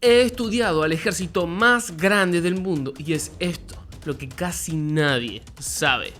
he estudiado al ejército más grande del mundo y es esto lo que casi nadie sabe.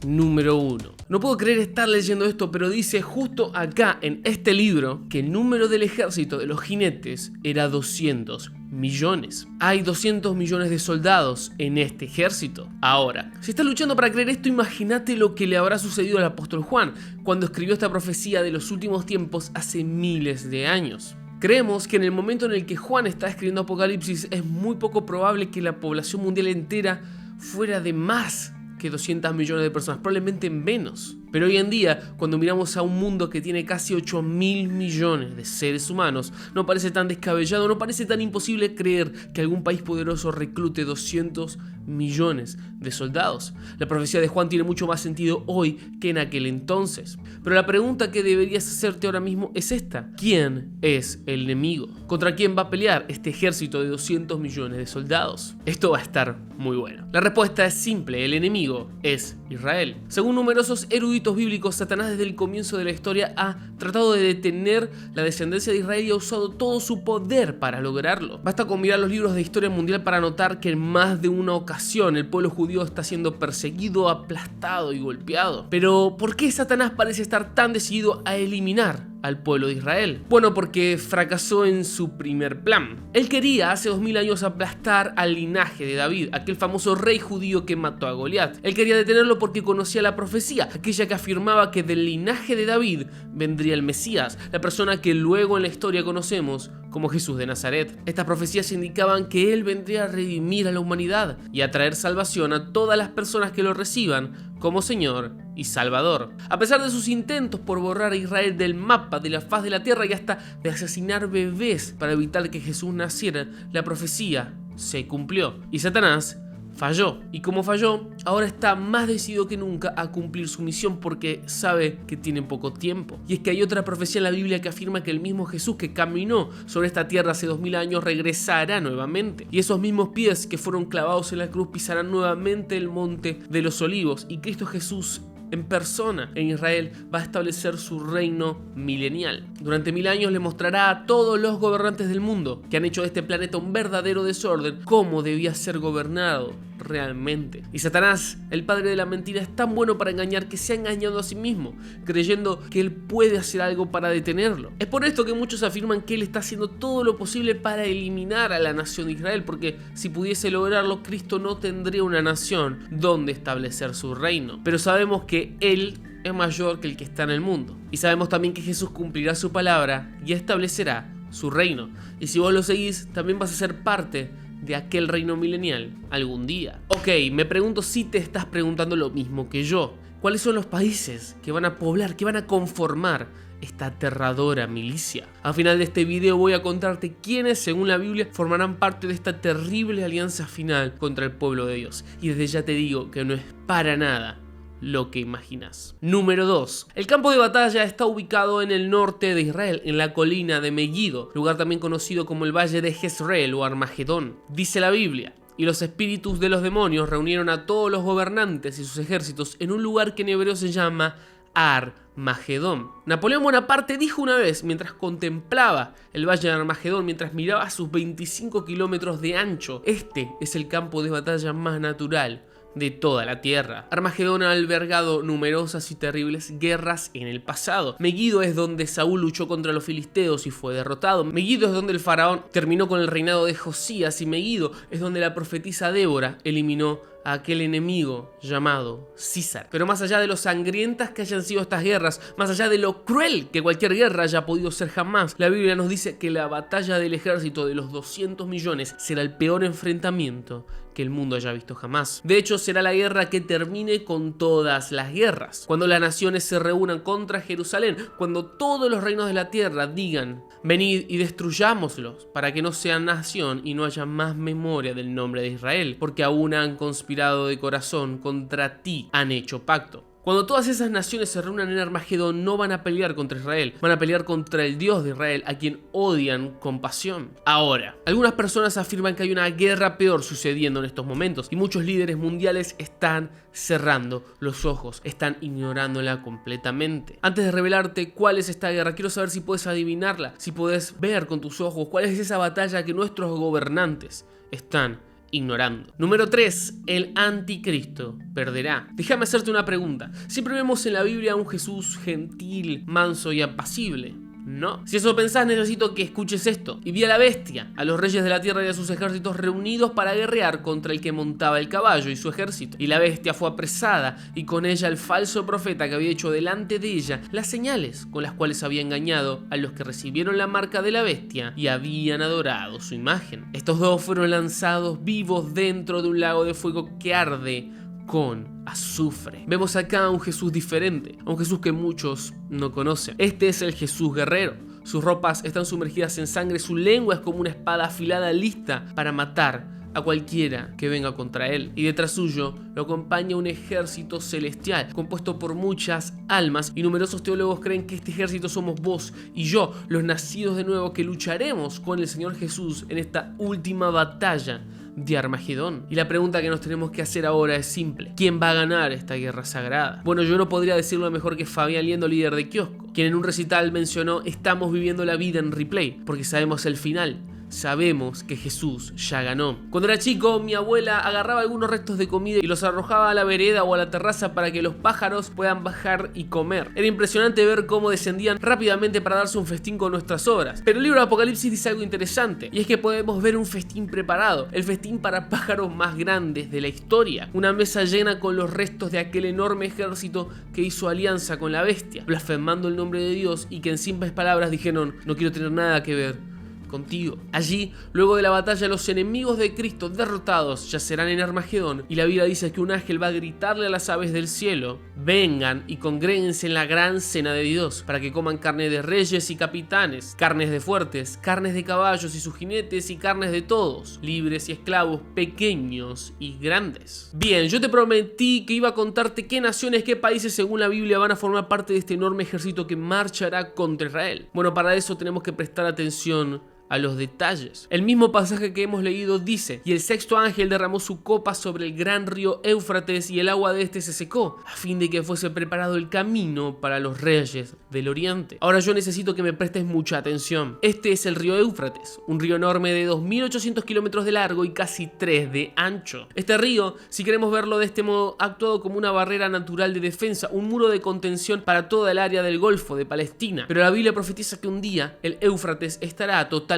Número 1. No puedo creer estar leyendo esto, pero dice justo acá en este libro que el número del ejército de los jinetes era 200 millones. Hay 200 millones de soldados en este ejército. Ahora, si estás luchando para creer esto, imagínate lo que le habrá sucedido al apóstol Juan cuando escribió esta profecía de los últimos tiempos hace miles de años. Creemos que en el momento en el que Juan está escribiendo Apocalipsis es muy poco probable que la población mundial entera fuera de más que 200 millones de personas, probablemente menos. Pero hoy en día, cuando miramos a un mundo que tiene casi 8.000 millones de seres humanos, no parece tan descabellado, no parece tan imposible creer que algún país poderoso reclute 200 millones de soldados. La profecía de Juan tiene mucho más sentido hoy que en aquel entonces. Pero la pregunta que deberías hacerte ahora mismo es esta: ¿quién es el enemigo? ¿Contra quién va a pelear este ejército de 200 millones de soldados? Esto va a estar muy bueno. La respuesta es simple: el enemigo es Israel. Según numerosos eruditos bíblicos, Satanás desde el comienzo de la historia ha tratado de detener la descendencia de Israel y ha usado todo su poder para lograrlo. Basta con mirar los libros de historia mundial para notar que en más de una ocasión el pueblo judío está siendo perseguido, aplastado y golpeado. Pero ¿por qué Satanás parece estar tan decidido a eliminar al pueblo de Israel? Bueno, porque fracasó en su primer plan. Él quería hace 2000 años aplastar al linaje de David, aquel famoso rey judío que mató a Goliat. Él quería detenerlo porque conocía la profecía, aquella que afirmaba que del linaje de David vendría el Mesías, la persona que luego en la historia conocemos como Jesús de Nazaret. Estas profecías indicaban que él vendría a redimir a la humanidad y a traer salvación a todas las personas que lo reciban como Señor y Salvador. A pesar de sus intentos por borrar a Israel del mapa, de la faz de la tierra y hasta de asesinar bebés para evitar que Jesús naciera, la profecía se cumplió y Satanás falló. Y como falló, ahora está más decidido que nunca a cumplir su misión porque sabe que tiene poco tiempo. Y es que hay otra profecía en la Biblia que afirma que el mismo Jesús que caminó sobre esta tierra hace 2000 años regresará nuevamente. Y esos mismos pies que fueron clavados en la cruz pisarán nuevamente el monte de los olivos. Y Cristo Jesús en persona en Israel va a establecer su reino milenial. Durante 1000 años le mostrará a todos los gobernantes del mundo que han hecho de este planeta un verdadero desorden cómo debía ser gobernado realmente. Y Satanás, el padre de la mentira, es tan bueno para engañar que se ha engañado a sí mismo, creyendo que él puede hacer algo para detenerlo. Es por esto que muchos afirman que él está haciendo todo lo posible para eliminar a la nación de Israel, porque si pudiese lograrlo, Cristo no tendría una nación donde establecer su reino. Pero sabemos que él es mayor que el que está en el mundo. Y sabemos también que Jesús cumplirá su palabra y establecerá su reino. Y si vos lo seguís, también vas a ser parte de aquel reino milenial algún día. Ok, me pregunto si te estás preguntando lo mismo que yo. ¿Cuáles son los países que van a poblar, que van a conformar esta aterradora milicia? Al final de este video voy a contarte quiénes, según la Biblia, formarán parte de esta terrible alianza final contra el pueblo de Dios. Y desde ya te digo que no es para nada lo que imaginas. Número 2. El campo de batalla está ubicado en el norte de Israel, en la colina de Megiddo, lugar también conocido como el Valle de Jezreel o Armagedón. Dice la Biblia: y los espíritus de los demonios reunieron a todos los gobernantes y sus ejércitos en un lugar que en hebreo se llama Armagedón. Napoleón Bonaparte dijo una vez, mientras contemplaba el Valle de Armagedón, mientras miraba sus 25 kilómetros de ancho: este es el campo de batalla más natural de toda la tierra. Armagedón ha albergado numerosas y terribles guerras en el pasado. Megiddo es donde Saúl luchó contra los filisteos y fue derrotado. Megiddo es donde el faraón terminó con el reinado de Josías, y Megiddo es donde la profetisa Débora eliminó a aquel enemigo llamado César. Pero más allá de lo sangrientas que hayan sido estas guerras, más allá de lo cruel que cualquier guerra haya podido ser jamás, la Biblia nos dice que la batalla del ejército de los 200 millones será el peor enfrentamiento que el mundo haya visto jamás. De hecho, será la guerra que termine con todas las guerras. Cuando las naciones se reúnan contra Jerusalén, cuando todos los reinos de la tierra digan: venid y destruyámoslos, para que no sean nación y no haya más memoria del nombre de Israel, porque aún han conspirado de corazón contra ti, han hecho pacto. Cuando todas esas naciones se reúnan en Armagedón, no van a pelear contra Israel, van a pelear contra el Dios de Israel, a quien odian con pasión. Ahora, algunas personas afirman que hay una guerra peor sucediendo en estos momentos y muchos líderes mundiales están cerrando los ojos, están ignorándola completamente. Antes de revelarte cuál es esta guerra, quiero saber si puedes adivinarla, si puedes ver con tus ojos cuál es esa batalla que nuestros gobernantes están ignorando. Número 3. El anticristo perderá. Déjame hacerte una pregunta. Siempre vemos en la Biblia a un Jesús gentil, manso y apacible. No. Si eso pensás, necesito que escuches esto. Y vi a la bestia, a los reyes de la tierra y a sus ejércitos reunidos para guerrear contra el que montaba el caballo y su ejército. Y la bestia fue apresada, y con ella el falso profeta que había hecho delante de ella las señales con las cuales había engañado a los que recibieron la marca de la bestia y habían adorado su imagen. Estos dos fueron lanzados vivos dentro de un lago de fuego que arde con azufre. Vemos acá a un Jesús diferente, a un Jesús que muchos no conocen. Este es el Jesús guerrero. Sus ropas están sumergidas en sangre, su lengua es como una espada afilada lista para matar a cualquiera que venga contra él. Y detrás suyo lo acompaña un ejército celestial compuesto por muchas almas, y numerosos teólogos creen que este ejército somos vos y yo, los nacidos de nuevo, que lucharemos con el Señor Jesús en esta última batalla de Armagedón. Y la pregunta que nos tenemos que hacer ahora es simple: ¿quién va a ganar esta guerra sagrada? Bueno, yo no podría decirlo mejor que Fabián Liendo, líder de Kiosco, quien en un recital mencionó: estamos viviendo la vida en replay, porque sabemos el final. Sabemos que Jesús ya ganó. Cuando era chico, mi abuela agarraba algunos restos de comida y los arrojaba a la vereda o a la terraza para que los pájaros puedan bajar y comer. Era impresionante ver cómo descendían rápidamente para darse un festín con nuestras obras. Pero el libro de Apocalipsis dice algo interesante, y es que podemos ver un festín preparado, el festín para pájaros más grandes de la historia. Una mesa llena con los restos de aquel enorme ejército que hizo alianza con la bestia, blasfemando el nombre de Dios, y que en simples palabras dijeron: no quiero tener nada que ver contigo. Allí, luego de la batalla, los enemigos de Cristo derrotados yacerán en Armagedón, y la Biblia dice que un ángel va a gritarle a las aves del cielo: vengan y congréguense en la gran cena de Dios, para que coman carne de reyes y capitanes, carnes de fuertes, carnes de caballos y sus jinetes, y carnes de todos, libres y esclavos, pequeños y grandes. Bien, yo te prometí que iba a contarte qué naciones, qué países según la Biblia van a formar parte de este enorme ejército que marchará contra Israel. Bueno, para eso tenemos que prestar atención a los detalles. El mismo pasaje que hemos leído dice: y el sexto ángel derramó su copa sobre el gran río Éufrates, y el agua de este se secó, a fin de que fuese preparado el camino para los reyes del oriente. Ahora yo necesito que me prestes mucha atención. Este es el río Éufrates, un río enorme de 2.800 kilómetros de largo y casi 3 de ancho. Este río, si queremos verlo de este modo, ha actuado como una barrera natural de defensa, un muro de contención para toda el área del Golfo de Palestina. Pero la Biblia profetiza que un día el Éufrates estará totalmente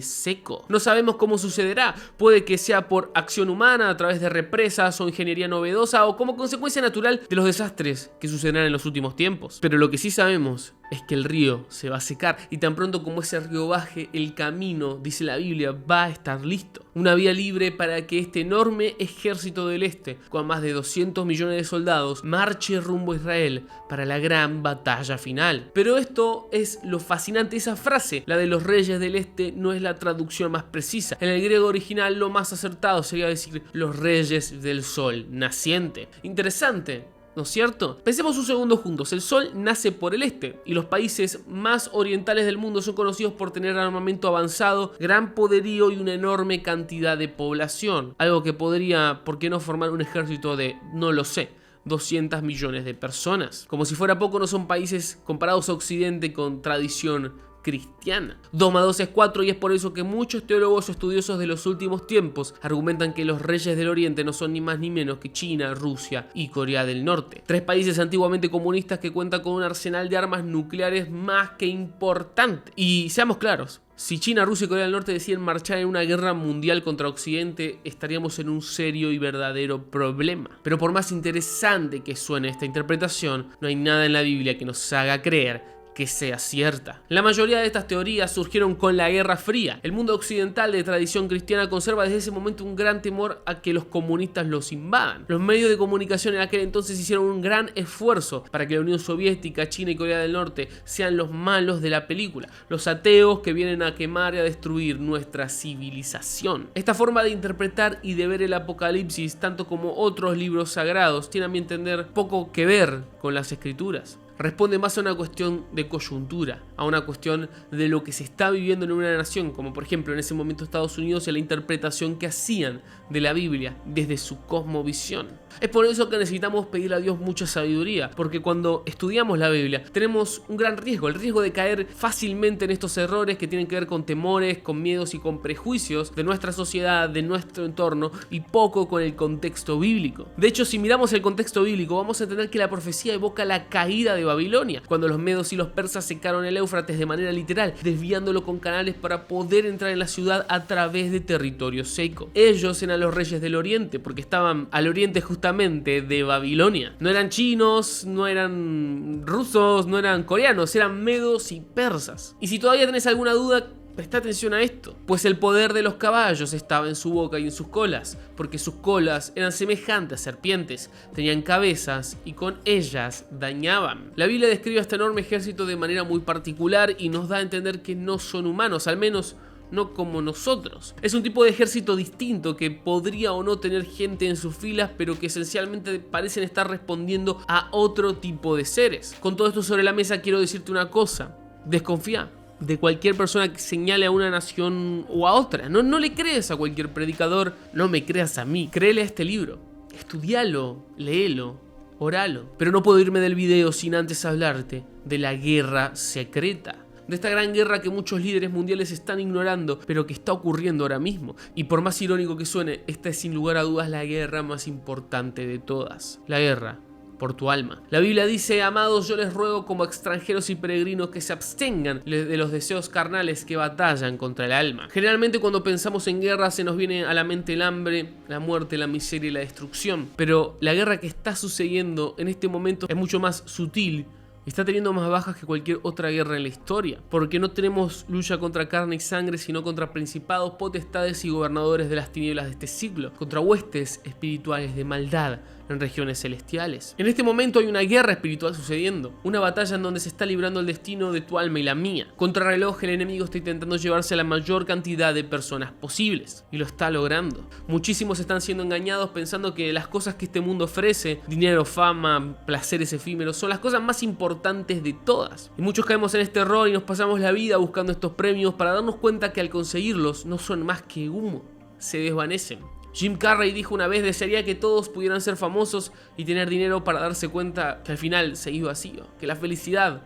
seco. No sabemos cómo sucederá. Puede que sea por acción humana, a través de represas o ingeniería novedosa, o como consecuencia natural de los desastres que sucederán en los últimos tiempos. Pero lo que sí sabemos es que el río se va a secar, y tan pronto como ese río baje, el camino, dice la Biblia, va a estar listo. Una vía libre para que este enorme ejército del este, con más de 200 millones de soldados, marche rumbo a Israel para la gran batalla final. Pero esto es lo fascinante, esa frase, la de los reyes del este, no es la traducción más precisa. En el griego original lo más acertado sería decir los reyes del sol naciente. Interesante, ¿no es cierto? Pensemos un segundo juntos. El sol nace por el este, y los países más orientales del mundo son conocidos por tener armamento avanzado, gran poderío y una enorme cantidad de población. Algo que podría, ¿por qué no formar un ejército de, no lo sé, 200 millones de personas? Como si fuera poco, no son países comparados a Occidente con tradición cristiana. 2 más 2 es 4, y es por eso que muchos teólogos o estudiosos de los últimos tiempos argumentan que los reyes del oriente no son ni más ni menos que China, Rusia y Corea del Norte. 3 países antiguamente comunistas que cuentan con un arsenal de armas nucleares más que importante. Y seamos claros, si China, Rusia y Corea del Norte deciden marchar en una guerra mundial contra Occidente, estaríamos en un serio y verdadero problema. Pero por más interesante que suene esta interpretación, no hay nada en la Biblia que nos haga creer que sea cierta. La mayoría de estas teorías surgieron con la Guerra Fría. El mundo occidental de tradición cristiana conserva desde ese momento un gran temor a que los comunistas los invadan. Los medios de comunicación en aquel entonces hicieron un gran esfuerzo para que la Unión Soviética, China y Corea del Norte sean los malos de la película, los ateos que vienen a quemar y a destruir nuestra civilización. Esta forma de interpretar y de ver el Apocalipsis, tanto como otros libros sagrados, tiene a mi entender poco que ver con las escrituras. Responde más a una cuestión de coyuntura, a una cuestión de lo que se está viviendo en una nación, como por ejemplo en ese momento Estados Unidos, y la interpretación que hacían de la Biblia desde su cosmovisión. Es por eso que necesitamos pedirle a Dios mucha sabiduría, porque cuando estudiamos la Biblia tenemos un gran riesgo, el riesgo de caer fácilmente en estos errores que tienen que ver con temores, con miedos y con prejuicios de nuestra sociedad, de nuestro entorno, y poco con el contexto bíblico. De hecho, si miramos el contexto bíblico, vamos a entender que la profecía evoca la caída de Babilonia, cuando los medos y los persas secaron el Éufrates de manera literal, desviándolo con canales para poder entrar en la ciudad a través de territorio seco. Ellos eran los reyes del oriente, porque estaban al oriente justamente de Babilonia. No eran chinos, no eran rusos, no eran coreanos, eran medos y persas. Y si todavía tenés alguna duda, presta atención a esto, pues el poder de los caballos estaba en su boca y en sus colas, porque sus colas eran semejantes a serpientes, tenían cabezas y con ellas dañaban. La Biblia describe a este enorme ejército de manera muy particular y nos da a entender que no son humanos, al menos no como nosotros. Es un tipo de ejército distinto que podría o no tener gente en sus filas, pero que esencialmente parecen estar respondiendo a otro tipo de seres. Con todo esto sobre la mesa quiero decirte una cosa: desconfía de cualquier persona que señale a una nación o a otra. No le crees a cualquier predicador, no me creas a mí. Créele a este libro, estudialo, léelo, oralo. Pero no puedo irme del video sin antes hablarte de la guerra secreta. De esta gran guerra que muchos líderes mundiales están ignorando, pero que está ocurriendo ahora mismo. Y por más irónico que suene, esta es sin lugar a dudas la guerra más importante de todas. La guerra por tu alma. La Biblia dice: amados, yo les ruego como extranjeros y peregrinos que se abstengan de los deseos carnales que batallan contra el alma. Generalmente cuando pensamos en guerra se nos viene a la mente el hambre, la muerte, la miseria y la destrucción. Pero la guerra que está sucediendo en este momento es mucho más sutil. Está teniendo más bajas que cualquier otra guerra en la historia, porque no tenemos lucha contra carne y sangre, sino contra principados, potestades y gobernadores de las tinieblas de este siglo, contra huestes espirituales de maldad en regiones celestiales. En este momento hay una guerra espiritual sucediendo, una batalla en donde se está librando el destino de tu alma y la mía. Contra reloj, el enemigo está intentando llevarse a la mayor cantidad de personas posibles, y lo está logrando. Muchísimos están siendo engañados pensando que las cosas que este mundo ofrece, dinero, fama, placeres efímeros, son las cosas más importantes de todas. Y muchos caemos en este error y nos pasamos la vida buscando estos premios para darnos cuenta que al conseguirlos no son más que humo, se desvanecen. Jim Carrey dijo una vez: desearía que todos pudieran ser famosos y tener dinero para darse cuenta que al final se iba vacío, que la felicidad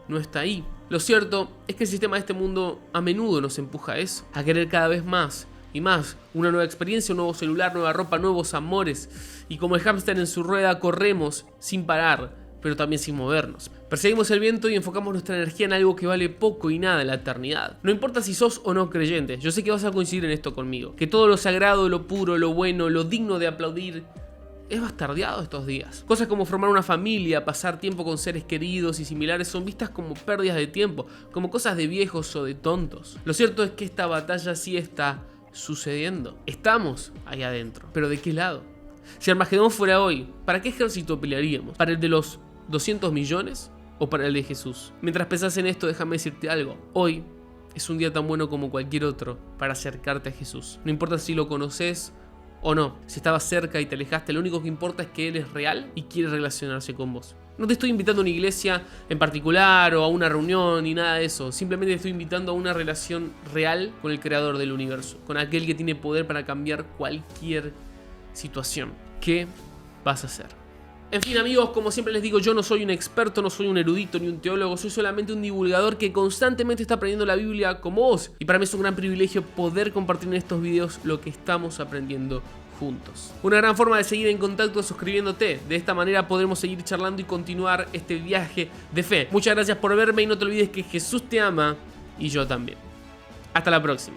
no está ahí. Lo cierto es que el sistema de este mundo a menudo nos empuja a eso, a querer cada vez más y más, una nueva experiencia, un nuevo celular, nueva ropa, nuevos amores, y como el hámster en su rueda corremos sin parar, pero también sin movernos. Perseguimos el viento y enfocamos nuestra energía en algo que vale poco y nada en la eternidad. No importa si sos o no creyente, yo sé que vas a coincidir en esto conmigo, que todo lo sagrado, lo puro, lo bueno, lo digno de aplaudir es bastardeado estos días. Cosas como formar una familia, pasar tiempo con seres queridos y similares son vistas como pérdidas de tiempo, como cosas de viejos o de tontos. Lo cierto es que esta batalla sí está sucediendo. Estamos ahí adentro, pero ¿de qué lado? Si Armagedón fuera hoy, ¿para qué ejército pelearíamos? ¿Para el de los 200 millones o para el de Jesús? Mientras pensás en esto, déjame decirte algo. Hoy es un día tan bueno como cualquier otro para acercarte a Jesús. No importa si lo conoces o no, si estabas cerca y te alejaste, lo único que importa es que Él es real y quiere relacionarse con vos. No te estoy invitando a una iglesia en particular o a una reunión ni nada de eso. Simplemente te estoy invitando a una relación real con el creador del universo, con aquel que tiene poder para cambiar cualquier situación. ¿Qué vas a hacer? En fin, amigos, como siempre les digo, yo no soy un experto, no soy un erudito ni un teólogo, soy solamente un divulgador que constantemente está aprendiendo la Biblia como vos. Y para mí es un gran privilegio poder compartir en estos videos lo que estamos aprendiendo juntos. Una gran forma de seguir en contacto es suscribiéndote. De esta manera podremos seguir charlando y continuar este viaje de fe. Muchas gracias por verme y no te olvides que Jesús te ama y yo también. Hasta la próxima.